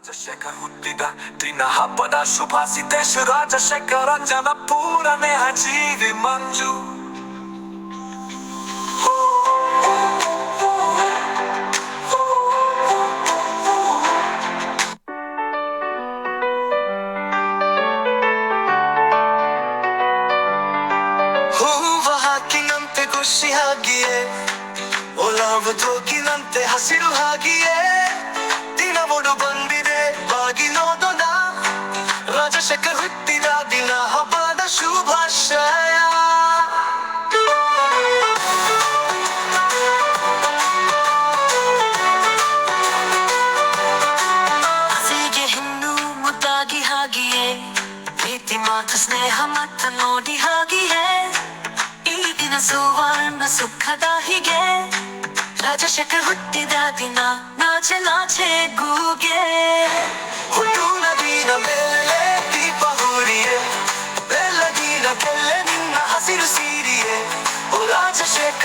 ರಾಜಶೇಖರ್ ಹುಟ್ಟಿದ ದಿನ ಹಬ್ಬದ ಶುಭಾಸಿತೇಶ ರಾಜಶೇಖರ ಜನಪೂರನೆ ಜೀವಿ ಮಂಜು ಹೂವ ಹಾಕಿನಂತೆ ಖುಷಿ ಹಾಗಿಯೇ ಒಲವು ತೋಕಿನಂತೆ ಹಸಿರು ಹಾಗಿಯೇ ದಿನ ಒಡು ಬಂದಿದೆ ಬಾಗಿ ನೋಡೋಣ ರಾಜಶೇಖರ್ ಹುಟ್ಟಿದ ದಿನ ಹಬ್ಬದ ಶುಭಾಶಯ ಹಸಿಗೆ ಹೆಣ್ಣು ಮುದ್ದಾಗಿ ಹಾಗಿಯೇ ಪ್ರೀತಿ ಮಾತು ಸ್ನೇಹ ಮತ್ತ ನೋಡಿ ಹಾಗಿಯೇ ಈ ದಿನ ಸುವರ್ಣ ಸುಖದ ಹೀಗೆ ರಾಜಶೇಖರ್ ಹುಟ್ಟಿದ ದಿನ ನಾಚೆ ನಾಚೆ ಗೂಗೆ ಹುಟ್ಟು ನದಿನ ಮೇಲೆ ದೀಪ ಹೂರಿಯೇ ಬೆಳಗಿನ ಕೆಲ್ಲೆ ನಿನ್ನ ಹಸಿರು ಸೀರಿಯೇ ಓ ರಾಜಶೇಖರ್